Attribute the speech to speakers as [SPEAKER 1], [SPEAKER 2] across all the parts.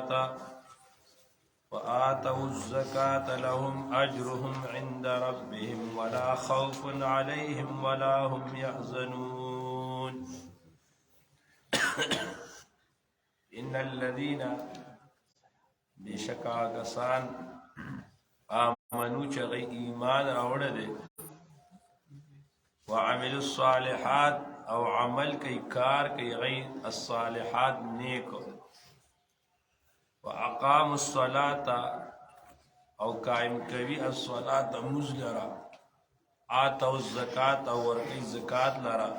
[SPEAKER 1] الصلاة وآتوا الزكاة لهم أجرهم عند ربهم ولا خوف عليهم ولا هم يحزنون إن الذين بشكا قصان آمنوا چغي إيمان راوڑه وعملوا الصالحات او عمل کئی کار کئی غی الصالحات نیکو واقام الصلاة او قائم کوي الصلاة مزلرا آتوا الزکاة او ورکی زکاة لرا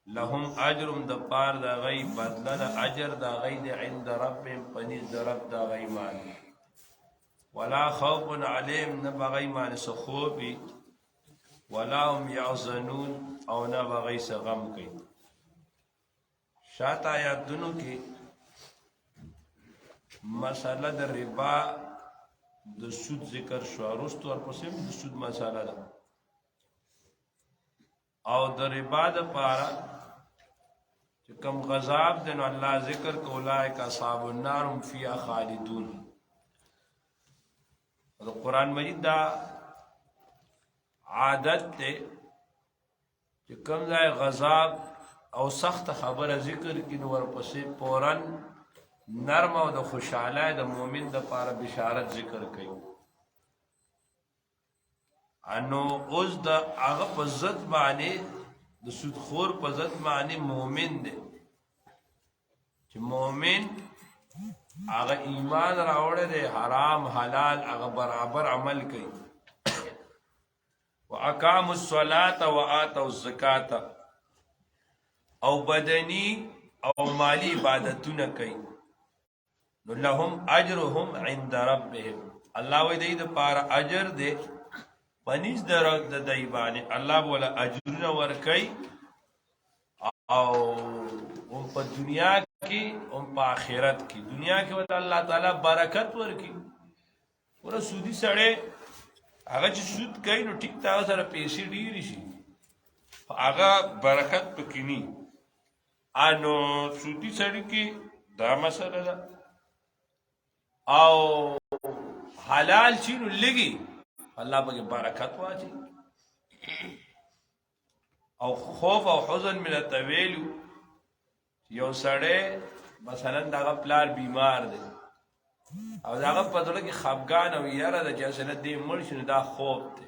[SPEAKER 1] لهم اجرم د پار دا غی بدل دا اجر دا غی دا عند ربهم پنیز دا رب دا غی مانی ولا خوف عليهم نبا غی مانی سخوبی ولا هم يحزنون او نبا غی سغم کئی شاعت آیات دنوں کی مسئلہ دا ربا دا سود ذکر شو رستو ورپسیم دا سود مسئلہ دا او دا ربا دا پارا کم غضاب دن اللہ ذکر کو اولئک اصحاب النار هم فیها خالدون دا قرآن مجید دا عادت تے کہ کم ذای غضاب او سخت خبر ذکر کی نور پسی پورن نرم او دا خوشحالی دا مومن دا پارا بشارت ذکر کئی انو اوز دا آغا پزت معنی دا سودخور پزت معنی مومن دے چی مومن آغا ایمان راوڑے دے حرام حلال آغا برابر عمل کئی وَأَقَامُوا الصَّلَاةَ وَآتَوُا الزَّكَاةَ او بدنی او مالی عبادتون کئی نو لهم اجرهم عند ربهم اللہ وی دی دا پارا اجر دے پنیز دا رگ دا دیبانی اللہ بولا اجرنا ورکی او ام پا دنیا کی ام پا آخرت کی دنیا کی وقت اللہ تعالی برکت ورکی پورا سودی سڑے اگر چی سود کئی نو ٹک تاو سر پیسی دیری شی اگر برکت پکنی انو سودی سڑی کی دا مسئلہ دا او حلال چینو لگی اللہ پاکی برکت واجی او خوف او حزن من الطویلو یو سڑے مثلا دا پلار بیمار دے او دا پتوڑا کی خفگان او یارا دا جیسے دی مرشن دا خوف دے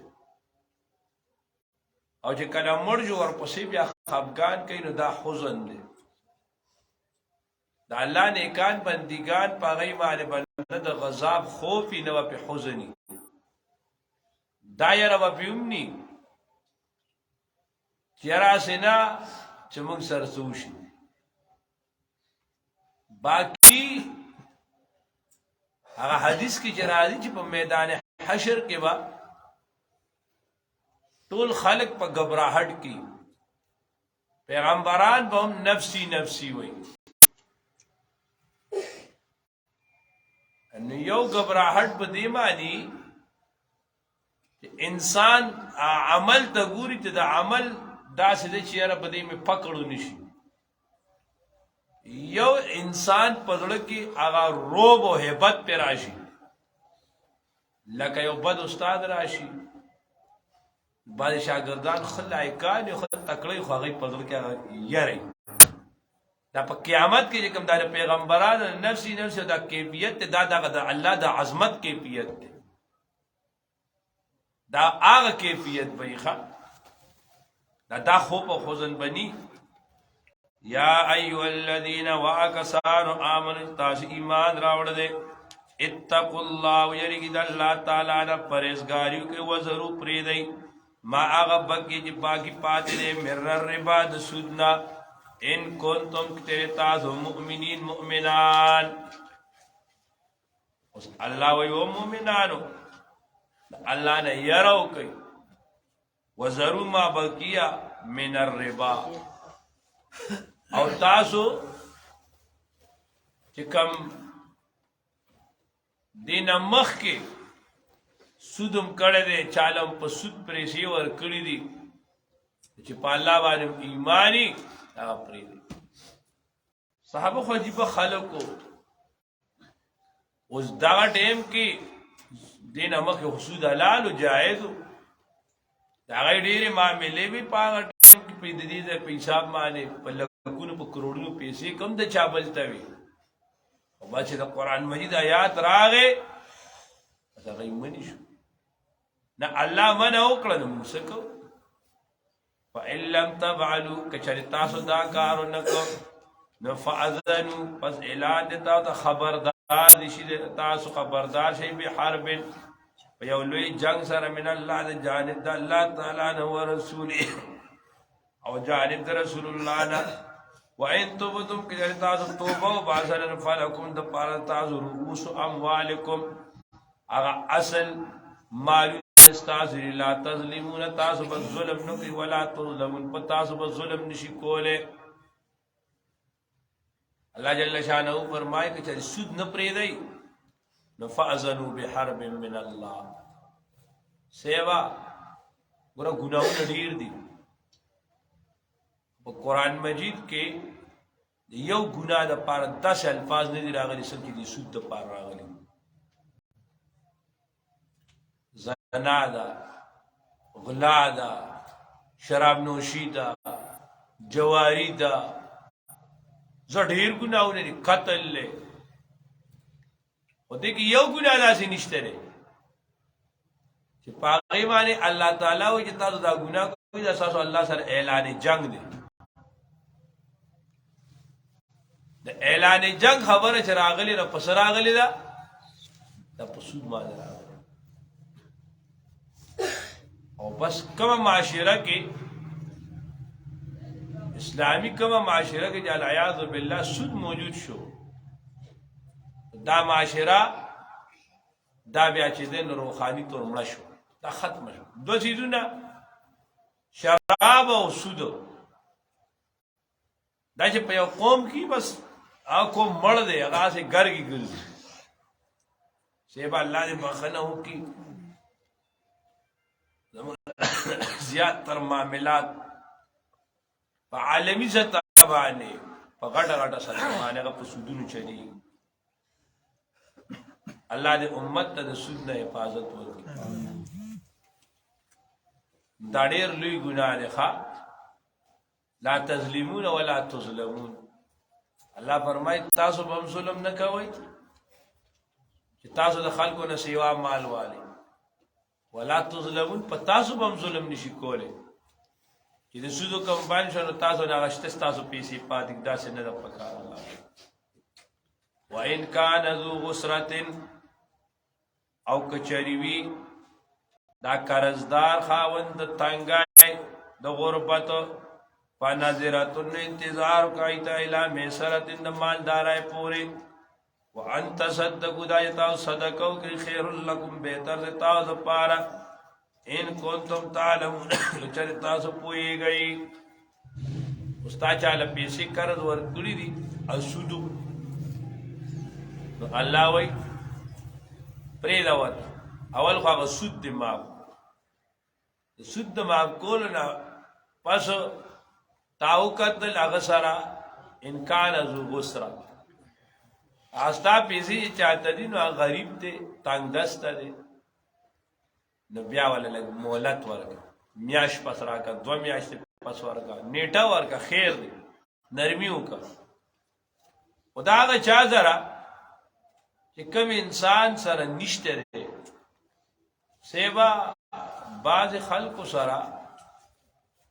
[SPEAKER 1] او چه کلا مرجو ورپسی بیا خفگان کئی نو دا حزن دے دا اللہ نیکان بندگان پا غی معنی بلند غضاب خوفی نو پی حزنی دا یرا با پیومنی چیرا سنا چمونگ سرسوشی باقی اگر حدیث کی جرازی چی پا میدان حشر کے با طول خلق پا گبراہٹ کی پیغمبران با ہم نفسی نفسی ہوئی یو گبراہٹ پا دیمانی انسان عمل تا گوری تا دا عمل دا سدے چیارا پا دی میں پکڑو نشی یو انسان پدڑکی اگا روب و حبت پہ راشی لکا یو بد استاد راشی بعد شاگردان خل لائکان خل تکڑی خواهی پدڑکی اگا یری دا پا قیامت کی جکم دا پیغمبران نفسی نفسی دا کیفیت دا دا اللہ دا عظمت کیفیت دا آغا کیفیت بئی خواہ دا خوب و خوزن بنی یا ایوہ الذین واکسان آمن تاس ایمان راوڑ دے اتقوا اللہ یرگی دا اللہ تعالیٰ نا پریزگاریو کے وزرو پریدئی ما آغا بکی جی باقی پاتے دے مرر ربا دا سودنا ان کنتم کتر تاسو مؤمنین مؤمنان اللہ ویو مؤمنانو اللہ نے یرو کئی وزرو ما بکیا من الربا او تاسو چکم دین مخ کے سودم کڑے دے چالم پا سود پریسی ور کڑی دی چی پا اللہ بانم ایمانی پری دی صحابہ خواجیبہ خلقو اوس دغه ټیم کې دین مخ سود حلال او جائز دا غي ډېرې معاملې به په هغه ټیم کې په دې په حساب باندې په لکونو په کروڑونو پیسې کم د چا بلته وي او ما چې د قران مجید آیات راغې هغه یې منی شو نه الله منع وکړه نو موږ څه کوو فإن لم تفعلوا کچری تاسو دا کار نه کو نو فأذنوا پس اعلان دیتا ته خبردار شي تاسو خبردار شي به حرب یو لوی جنگ سره من الله د جانب د الله تعالی نه او رسول او جانب د رسول الله نه وان تبتم کچری تاسو توبه او باسل فلکم د پاره تاسو رؤوس اموالکم اغه اصل مال استاذ لا تظلمون تاسو بالظلم نو کی ولا تظلمون تاسو بالظلم نشی کوله الله جل شانه فرمای کہ چری سود نہ پرې دی نو فاذنوا بحرب من الله سیوا ګره ګناونه ډیر دي په قران مجید کې یو ګناه د پاره 10 الفاظ نه دي راغلي سم چې دي سود د پاره راغلي زنا دا غلا دا شراب نوشی دا جواری دا زډیر ګناونه دي قتل له او دې کې یو ګناه داسې نشته لري چې پاغي باندې الله تعالی او چې تاسو دا ګناه کوئ دا تاسو الله سره اعلان جنگ دی د اعلان جنگ خبره چې راغلي را پس راغلي دا پسود باندې راغلي او بس کومه معاشره کې اسلامی کومه معاشره کې جل عیاذ بالله سود موجود شو دا معاشره دا بیا چې د روحاني تور مړ شو دا ختم شو دو چیزونه شراب او سود دا چې په یو قوم کې بس قوم مړ دی هغه سي ګرګي ګرځي سیب الله دې بخنه وکي زیات تر معاملات په عالمي سطح باندې په غټه غټه سطح باندې هغه په سودونو چلی الله دې امت ته د سود نه حفاظت وکړي دا ډېر لوی ګناه دی ښا لا تظلمون ولا تظلمون الله فرمایي تاسو به ظلم نه کوئ چې تاسو د خلکو نه سیوا مال والي ولا تظلمون په تاسو به ظلم نشي کوله چې د سودو کمپاین شنو تاسو نه غشته تاسو پیسې پاتې داسې نه د پکار الله وان کان ذو غسرت او کچریوی دا قرضدار خاوند تنگای د غربت فنظرتن انتظار کایت الی میسرت د مالدارای پوری وان تصدقوا دایتا صدقو کی خیر لکم بهتر تاسو پارا ان کنتم تعلمون چر تاسو پوئی گئی استا چاله پیسې قرض ورکړي دي او سودو الله وای پرې داوت اول خو سود دی معاف سود معاف کول نه پس تاوکت هغه سره انکان ذو غسرہ آستا پیسې چاته دي نو غریب ته تنگ دست دی نو بیا ولا لګ مولت ورکا میاش پس راکا 2 میاشتې پس ورکا نیټه ورکا خیر دی نرمی وکا خداغه چا زرا چې کوم انسان سره نشته دی سیوا باز خلق سره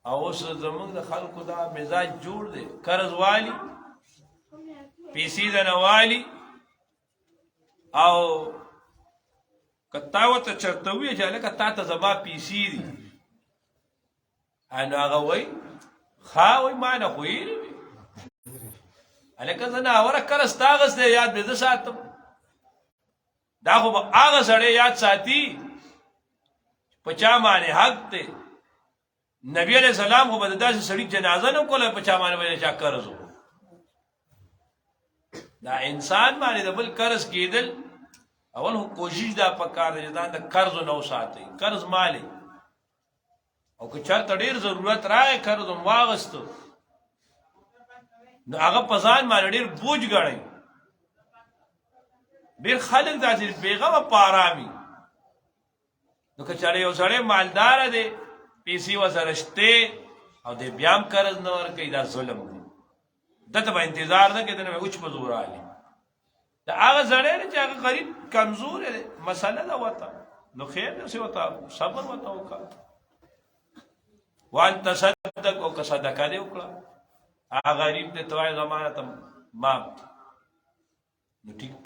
[SPEAKER 1] او زمونږ د خلقو دا مزاج جوړ دی قرض والی پیسې د نوالی او کتا وته چرتوي چې لکه تا ته زما پیسې دي انا هغه وای خاوي ما نه خوې الکه زنه اوره کرستا غسته یاد به ساتم دا خو هغه سره یاد ساتي پچا باندې حق ته نبی علیہ السلام خو بد داسې سړي جنازه نه کوله پچا باندې چا قرض دا انسان باندې د بل قرض کېدل اول هو کوشش دا پکار دی دا قرض نو ساتي قرض مالی او که چاته ډیر ضرورت راغی قرض واغستو نو هغه پزان باندې ډیر بوج غړی ډېر خلک داسې بېغمه په ارامي نو که چېرې یو سړی مالداره دی پیسې ورسره شتې او دی بیا هم قرض نه ورکوي دا ظلم دی دته به انتظار نه کوي دنه به اوچ په زور رالي د هغه سړی دی چې هغه غریب کمزوری دی مسله ده ورته نو خیر دی اوسې ورته صبر ورته وکړه وان تصدق او که صدقه دې وکړه هغه غریب دی ته وایې زما ته مام نو ټیک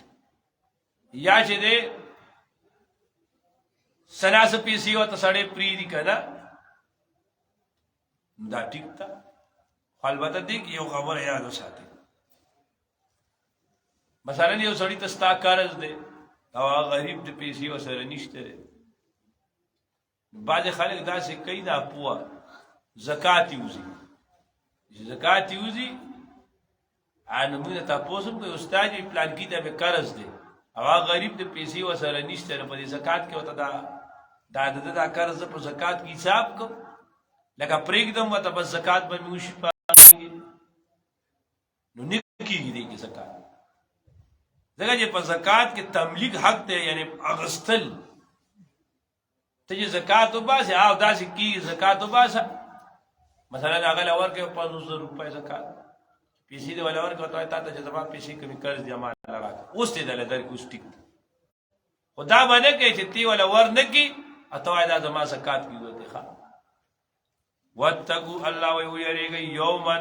[SPEAKER 1] یا چې دی سناسه پیسې ورته سړی پرېږدي که نه دا ټیک ده خو البته دی کې یو خبره یاد وساتئ مثلا یو سړي ته ستا قرض دی او هغه غریب د پیسې ورسره نشته دی بعضې خلک داسې کوي دا پوه زکات یې وځي چې زکات یې وځي نو موږ نه تپوس هم کوي استاد یې پلانکي ته مې قرض دی او هغه غریب د پیسې ورسره نشته نو په دې زکات کې ورته دا قرض په زکات کې حساب کوم لکه پرېږدم ورته بس زکات به مې وشي نو نه کېږي دی کې زکات ځکه چې په زکات کې تملیک حق دی یعنی اغستل ته چې زکات وباسې او داسې کېږي زکات وباسه مثلا هغه له ورکړې 500 روپۍ زکات پیسې دې ولا ورکړه ته تا ته چې زما پیسې کمې قرض دي ما راکړه اوس دې دله درکړي اوس ټیک خو دا به نه کوي چې تی ولا ور نه کړي او ته وایې دا زما زکات کېږي دی ښه واتقوا الله ویریږئ یوما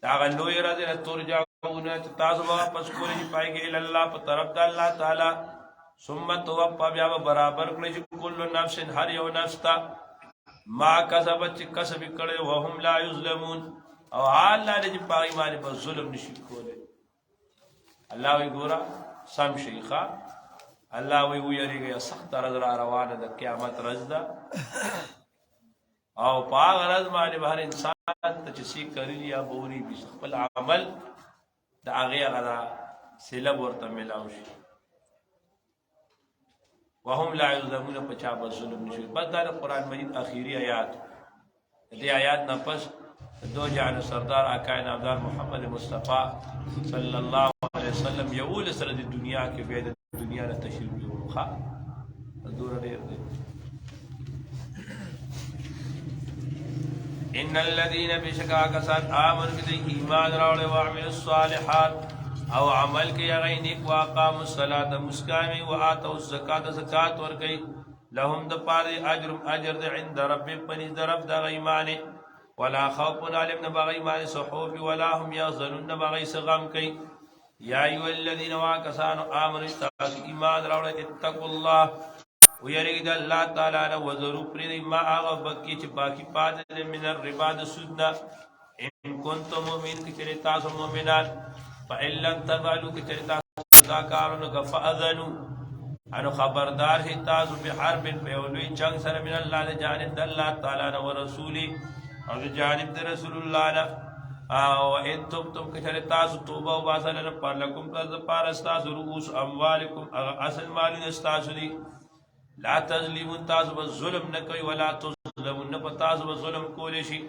[SPEAKER 1] دا هغه لوی ورځ ده ترجعون چې تاسو به واپس کولی شئ پای کې الله په طرف د الله تعالی ثم توفى بیا به برابر کړی چې کل نفس هر یو نفس ته ما کسبت چې کسب کړی وهم لا یظلمون او الله دې په ایمان په ظلم نشي کولی الله وی ګورا سم شیخا الله وی ویریږي سخت ورځ را روانه ده قیامت ورځ ده او په هغه ورځ باندې به هر انسان ته چې څه کړي یا بوري به خپل عمل د هغې هغه سیلب ورته میلاو شي وهم لا یظلمون په چا به ظلم نشي بس دا د قرآن مجید آخري آیات دې آیات نه پس دو جان سردار آقا نامدار محمد مصطفی صلی الله علیه وسلم یول سره د دنیا کې بیا د دنیا نه تشریف ورخه دور ډیر دی ان الذين بشکا کسان آمنوا بده ایمان راوړل او عملوا الصالحات او عمل کوي هغه نیک واقام الصلاه مسکامي او اتوا الزکات زکات ورکي لهم د پاره اجر د عند رب پنځ درب د ایمان ولا خوف عليهم نبغي ایمان صحوف ولا هم يحزنون نبغي سغم کوي یا ایو الذين واکسان آمنوا ایمان راوړل اتقوا الله ویریږي د الله تعالی نه وزرو پرې ما هغه بکی چې باقی پاتې من الربا د سودنا ان کنتم مؤمنین چې تاسو مؤمنان فإن لم تفعلوا چې تاسو دا کارونه فاذنوا انو خبردار هي تاسو به حرب په ولوي جنگ سره من الله د جانب د الله تعالی او رسولي او د جانب د رسول الله نه او ان تم چې تاسو توبه او باسل پر لكم پر استاذ رؤوس اموالکم اصل مال استاذ دي لا تظلمون تاسو ظلم نه کوي ولا تظلمون نه تاسو ظلم کولی شي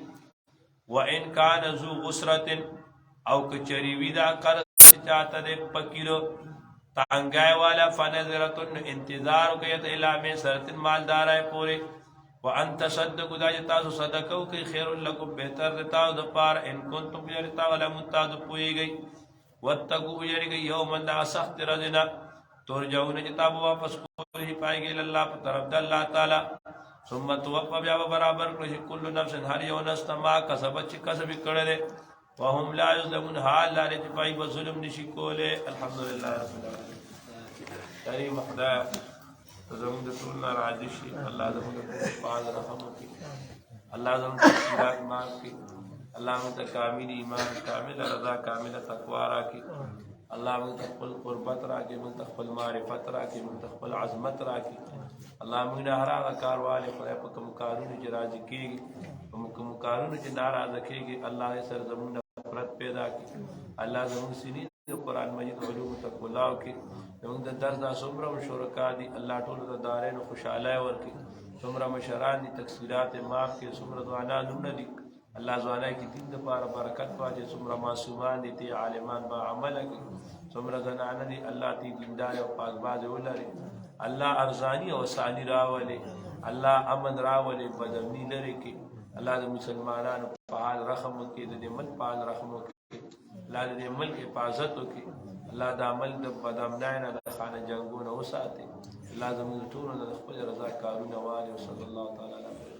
[SPEAKER 1] وان كان ذو غسره او کچری ودا قرض چاته د فقیر تانګای والا فنظرتن انتظار کوي ته اعلان سرت مالدار پوره وان تصدقوا دا تاسو صدقه کوي خیر لكم بهتر تاسو د پار ان کنتم یرتا علم تاسو پويږي واتقوا یریږي یوم دا سخت رزنا ترجعون کتاب واپس کولی پایږي الله په طرف د الله تعالی ثم توفى بیا برابر کړي کل نفس هر یو نفس ما کسبت چې کسب کړي وهم لا یظلمون حال لري چې پای به ظلم نشي کوله الحمدلله رب العالمین کریم خدا زموږ د ټول راضي شي الله زموږ په پاز رحم وکړي الله زموږ تقصیرات معاف کړي الله موږ کامل ایمان کامل رضا کامل تقوا راکړي الله موږ خپل قربت راکړي موږ خپل معرفت راکړي موږ خپل عظمت راکړي الله موږ نه هر هغه کارواله خدای په کوم کارونه چې راضي کیږي په کوم کارونه چې ناراضه کیږي الله یې سر زموږ نفرت پیدا کړي الله زموږ سینې د قرآن مجید علوم ته کولاو کړي زموږ د درس دا څومره شرکا دي الله ټول د دارین خوشاله ورکړي څومره مشران دي تقصیرات معاف کړي څومره ځوانان دي الله ځوانای کې دین لپاره برکت واچي، څومره معصومان دي تی عالمان با عمله کوي، څومره زنانه دي الله تی دیندار او پاکباز ولري، الله ارزانی او سانی راولي، الله امن راولي، بدامني لري کې الله د مسلمانانو په حال رحم وکړي، د دې ملک په حال رحم وکړي، الله د دې ملک حفاظت وکړي، الله د عمل د بدامنۍ نه د خانه جنګونه وساتي، الله زموږ ټولو د خپل رضا کارونه واري. صلی الله تعالی علیه